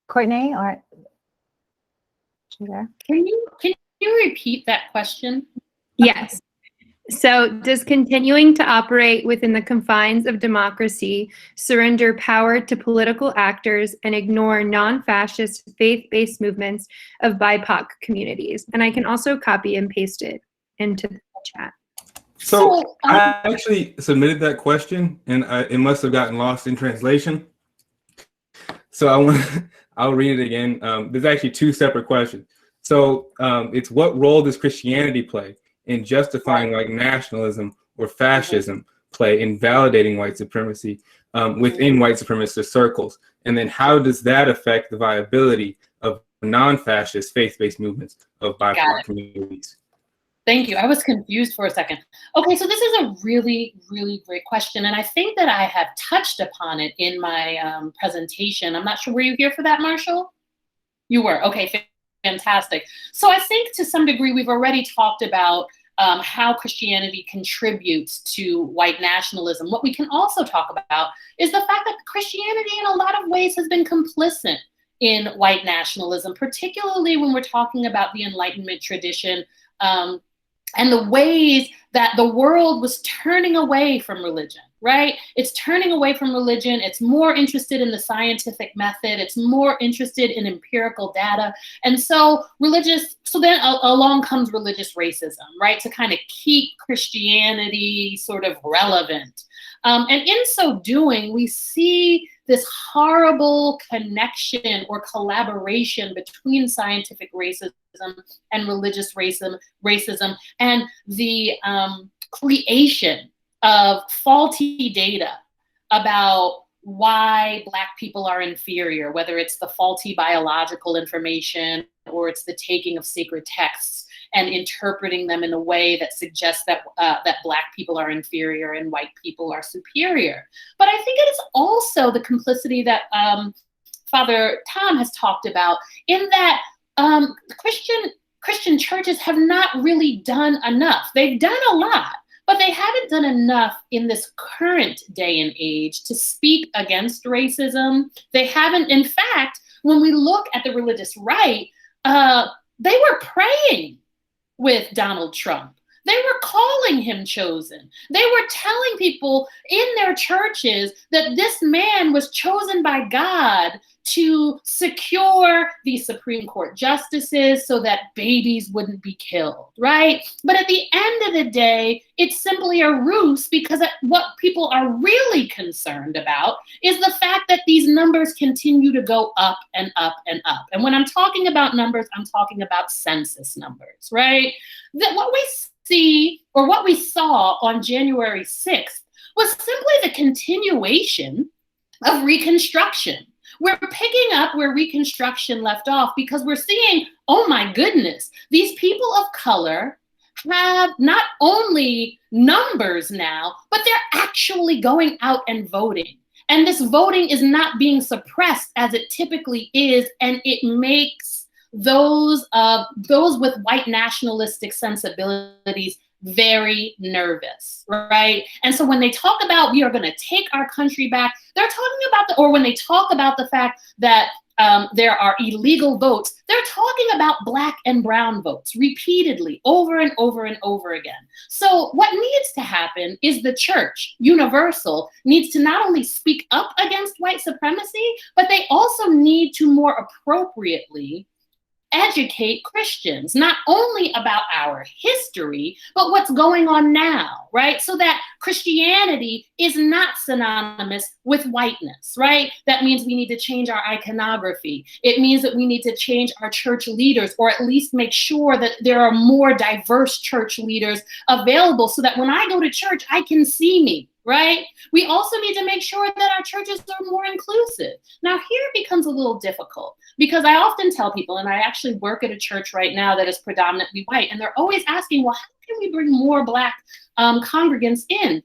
Courtney, or she there? Can you repeat that question? Yes. So does continuing to operate within the confines of democracy surrender power to political actors and ignore non-fascist faith-based movements of BIPOC communities? And I can also copy and paste it into the chat. So I actually submitted that question, and it must have gotten lost in translation. So I'll read it again. There's actually two separate questions. So it's, what role does Christianity play in justifying like nationalism or fascism play in validating white supremacy within white supremacist circles? And then how does that affect the viability of non-fascist faith-based movements of BIPOC communities? Thank you. I was confused for a second. Okay, so this is a really, really great question. And I think that I have touched upon it in my presentation. I'm not sure, were you here for that, Marshall? You were, okay, fantastic. So I think to some degree, we've already talked about how Christianity contributes to white nationalism. What we can also talk about is the fact that Christianity in a lot of ways has been complicit in white nationalism, particularly when we're talking about the Enlightenment tradition, and the ways that the world was turning away from religion, right? It's turning away from religion. It's more interested in the scientific method. It's more interested in empirical data. And so then along comes religious racism, right? To kind of keep Christianity sort of relevant. And in so doing, we see this horrible connection or collaboration between scientific racism and religious racism and the creation of faulty data about why Black people are inferior, whether it's the faulty biological information or it's the taking of sacred texts and interpreting them in a way that suggests that that Black people are inferior and white people are superior. But I think it is also the complicity that Father Tom has talked about, in that Christian churches have not really done enough. They've done a lot, but they haven't done enough in this current day and age to speak against racism. They haven't, in fact, when we look at the religious right, they were praying with Donald Trump. They were calling him chosen. They were telling people in their churches that this man was chosen by God to secure the Supreme Court justices so that babies wouldn't be killed, right? But at the end of the day, it's simply a ruse, because what people are really concerned about is the fact that these numbers continue to go up and up and up. And when I'm talking about numbers, I'm talking about census numbers, right? That what we see, or what we saw on January 6th, was simply the continuation of Reconstruction. We're picking up where Reconstruction left off, because we're seeing, oh my goodness, these people of color have not only numbers now, but they're actually going out and voting. And this voting is not being suppressed as it typically is, and it makes those with white nationalistic sensibilities very nervous, right? And so when they talk about we are going to take our country back, they're talking about or when they talk about the fact that there are illegal votes, they're talking about Black and brown votes repeatedly, over and over and over again. So what needs to happen is the church, universal, needs to not only speak up against white supremacy, but they also need to more appropriately educate Christians, not only about our history, but what's going on now, right? So that Christianity is not synonymous with whiteness, right? That means we need to change our iconography. It means that we need to change our church leaders, or at least make sure that there are more diverse church leaders available so that when I go to church, I can see me, right? We also need to make sure that our churches are more inclusive. Now, here it becomes a little difficult, because I often tell people, and I actually work at a church right now that is predominantly white, and they're always asking, well, how can we bring more Black congregants in?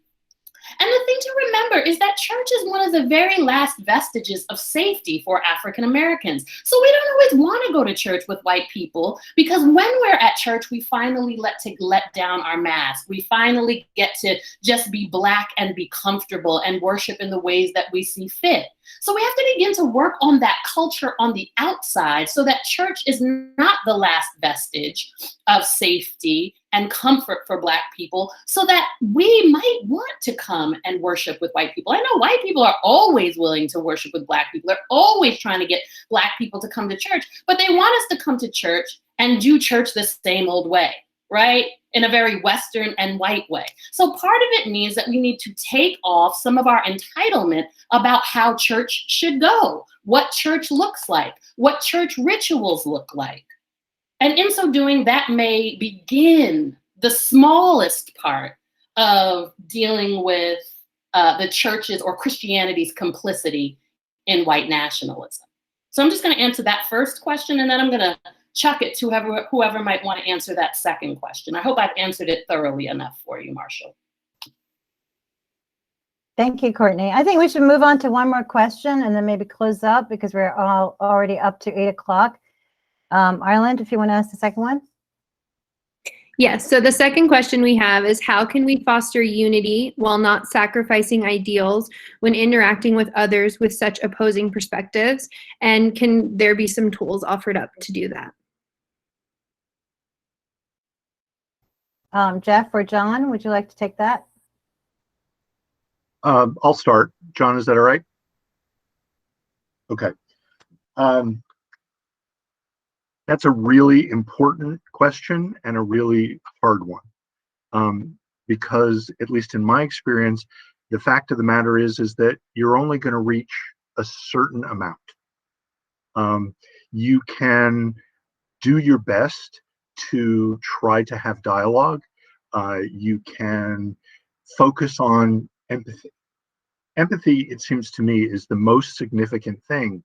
And the thing to remember is that church is one of the very last vestiges of safety for African Americans. So we don't always want to go to church with white people, because when we're at church, we finally let down our mask. We finally get to just be Black and be comfortable and worship in the ways that we see fit. So we have to begin to work on that culture on the outside, so that church is not the last vestige of safety and comfort for Black people, so that we might want to come and worship with white people. I know white people are always willing to worship with Black people. They're always trying to get Black people to come to church, but they want us to come to church and do church the same old way, right? In a very Western and white way. So part of it means that we need to take off some of our entitlement about how church should go, what church looks like, what church rituals look like. And in so doing, that may begin the smallest part of dealing with the church's or Christianity's complicity in white nationalism. So I'm just going to answer that first question, and then I'm going to chuck it to whoever might want to answer that second question. I hope I've answered it thoroughly enough for you, Marshall. Thank you, Courtney. I think we should move on to one more question and then maybe close up because we're all already up to 8 o'clock. Ireland, if you want to ask the second one. Yes, so the second question we have is, how can we foster unity while not sacrificing ideals when interacting with others with such opposing perspectives? And can there be some tools offered up to do that? Jeff or John, would you like to take that? I'll start. John, is that all right? Okay. That's a really important question and a really hard one, because at least in my experience, the fact of the matter is that you're only going to reach a certain amount. You can do your best to try to have dialogue. You can focus on empathy. Empathy, it seems to me, is the most significant thing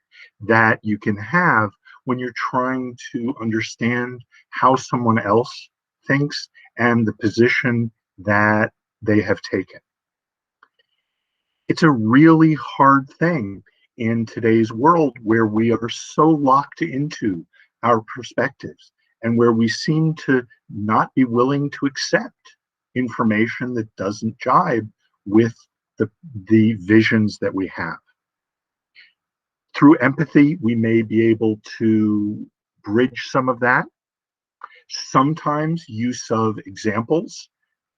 that you can have when you're trying to understand how someone else thinks and the position that they have taken. It's a really hard thing in today's world where we are so locked into our perspectives and where we seem to not be willing to accept information that doesn't jibe with the visions that we have. Through empathy, we may be able to bridge some of that. Sometimes use of examples,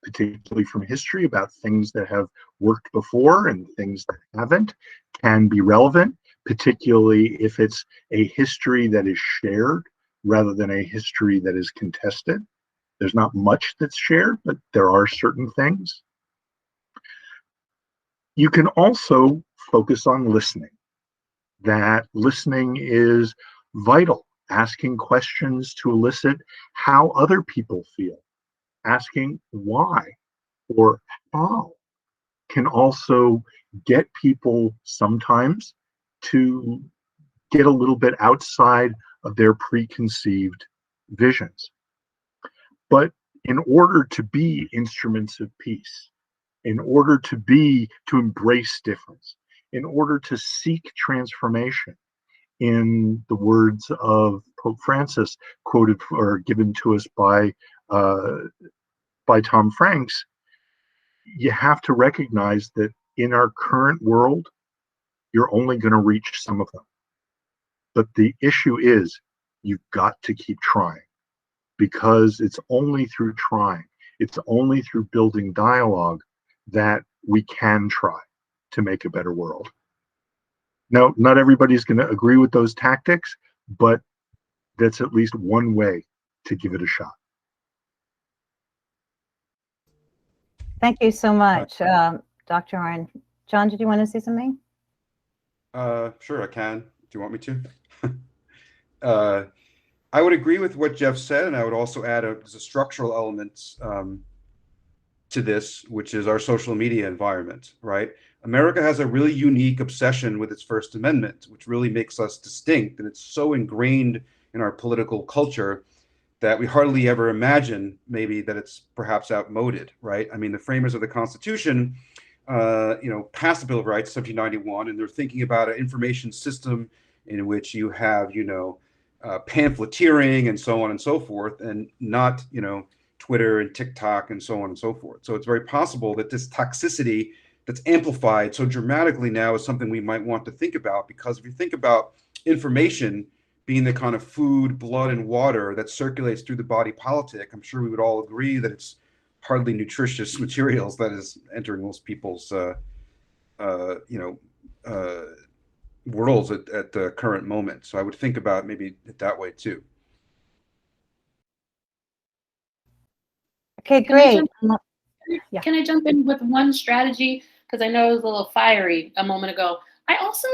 particularly from history, about things that have worked before and things that haven't, can be relevant, particularly if it's a history that is shared rather than a history that is contested. There's not much that's shared, but there are certain things. You can also focus on listening. That listening is vital. Asking questions to elicit how other people feel. Asking why or how can also get people sometimes to get a little bit outside of their preconceived visions. But in order to be instruments of peace, in order to embrace difference, in order to seek transformation, in the words of Pope Francis, quoted or given to us by Tom Franks, you have to recognize that in our current world, you're only going to reach some of them. But the issue is, you've got to keep trying, because it's only through trying, it's only through building dialogue that we can try to make a better world. Now, not everybody's going to agree with those tactics, but that's at least one way to give it a shot. Thank you so much, Dr. Oren. John, did you want to say something? Sure, I can. Do you want me to? I would agree with what Jeff said, and I would also add there's a structural element to this, which is our social media environment, right? America has a really unique obsession with its First Amendment, which really makes us distinct, and it's so ingrained in our political culture that we hardly ever imagine maybe that it's perhaps outmoded, right? I mean, the framers of the Constitution, passed the Bill of Rights, 1791, and they're thinking about an information system in which you have, pamphleteering and so on and so forth, and not, Twitter and TikTok and so on and so forth. So it's very possible that this toxicity that's amplified so dramatically now is something we might want to think about, because if you think about information being the kind of food, blood, and water that circulates through the body politic, I'm sure we would all agree that it's hardly nutritious materials that is entering most people's worlds at the current moment. So I would think about maybe it that way too. Okay, great. Can I jump in with one strategy? Because I know it was a little fiery a moment ago. I also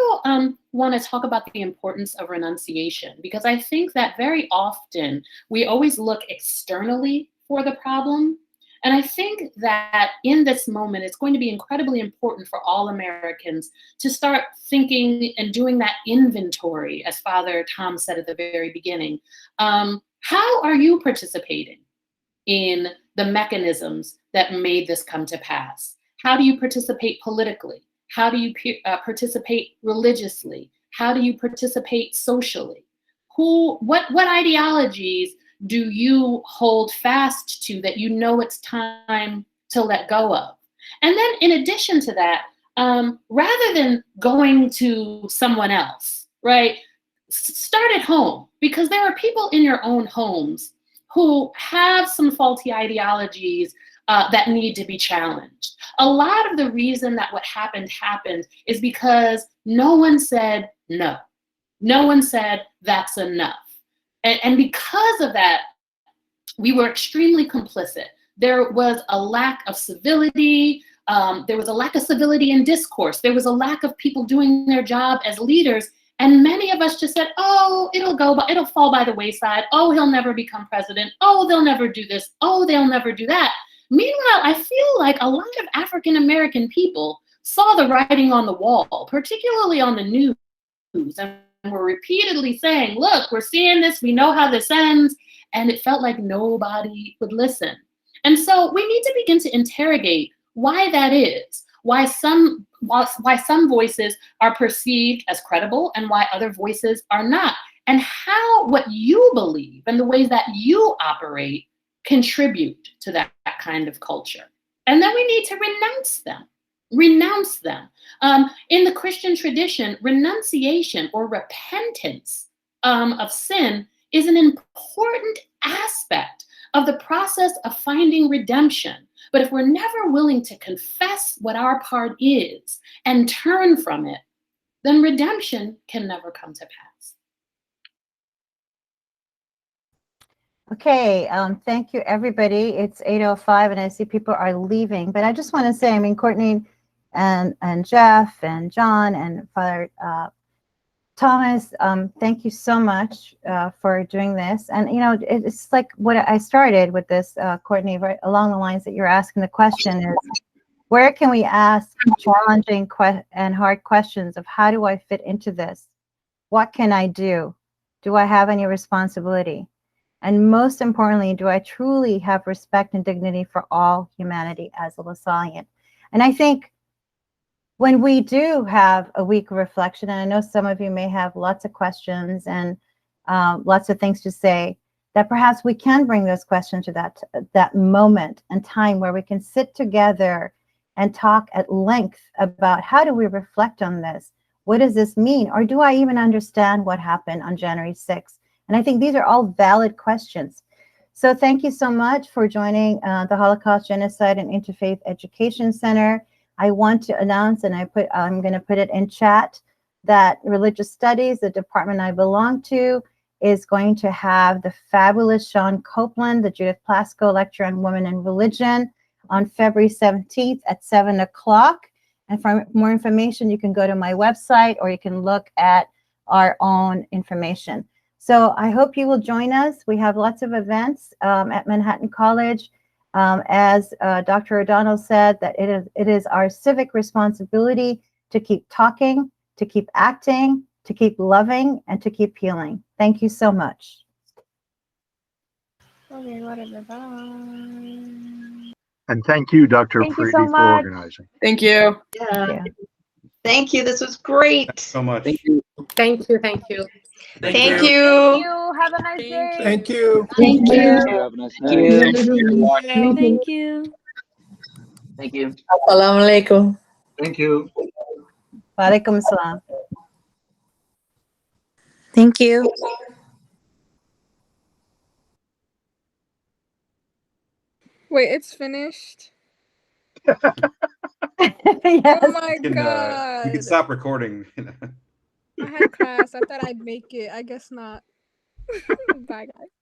want to talk about the importance of renunciation, because I think that very often we always look externally for the problem, And I think that in this moment, it's going to be incredibly important for all Americans to start thinking and doing that inventory, as Father Tom said at the very beginning. How are you participating in the mechanisms that made this come to pass? How do you participate politically? How do you participate religiously? How do you participate socially? What ideologies do you hold fast to that you know it's time to let go of? And then in addition to that, rather than going to someone else, right? Start at home, because there are people in your own homes who have some faulty ideologies that need to be challenged. A lot of the reason that what happened is because no one said no. No one said that's enough. And because of that, we were extremely complicit. There was a lack of civility. There was a lack of civility in discourse. There was a lack of people doing their job as leaders. And many of us just said, oh, it'll fall by the wayside. Oh, he'll never become president. Oh, they'll never do this. Oh, they'll never do that. Meanwhile, I feel like a lot of African-American people saw the writing on the wall, particularly on the news, and were repeatedly saying, look, we're seeing this, we know how this ends, and it felt like nobody would listen. And so we need to begin to interrogate why that is, why some voices are perceived as credible and why other voices are not, and how what you believe and the ways that you operate contribute to that kind of culture. And then we need to renounce them. Renounce them. In the Christian tradition, renunciation or repentance of sin is an important aspect of the process of finding redemption. But if we're never willing to confess what our part is and turn from it, then redemption can never come to pass. Okay, thank you, everybody. It's 8:05 and I see people are leaving, but I just want to say, I mean, Courtney and Jeff and John and Father Thomas, thank you so much for doing this. And, you know, it's like what I started with this, Courtney, right along the lines that you're asking the question is, where can we ask challenging and hard questions of how do I fit into this? What can I do? Do I have any responsibility? And most importantly, do I truly have respect and dignity for all humanity as a Lasallian? And I think when we do have a week of reflection, and I know some of you may have lots of questions and lots of things to say, that perhaps we can bring those questions to that moment and time where we can sit together and talk at length about how do we reflect on this? What does this mean? Or do I even understand what happened on January 6th? And I think these are all valid questions. So thank you so much for joining the Holocaust, Genocide, and Interfaith Education Center. I want to announce, and I'm going to put it in chat, that Religious Studies, the department I belong to, is going to have the fabulous Sean Copeland, the Judith Plasko Lecture on Women and Religion, on February 17th at 7 o'clock. And for more information, you can go to my website or you can look at our own information. So I hope you will join us. We have lots of events at Manhattan College. As Dr. O'Donnell said, that it is our civic responsibility to keep talking, to keep acting, to keep loving, and to keep healing. Thank you so much. Okay, whatever. Bye. And thank you, Dr. Thank you Freedy, so for much. organizing. Thank you. Yeah. Thank you. This was great. So much. Thank you. Thank you. Thank you. Thank Thank you. you. Have a nice day. Thank you. Thank you. Have a nice day. Thank you. Thank you. Assalamu alaikum. Thank you. Walaikum salam. Thank you. Wait, it's finished? Yes. Oh my You can god. stop recording. I had class. I thought I'd make it. I guess not. Bye, guys.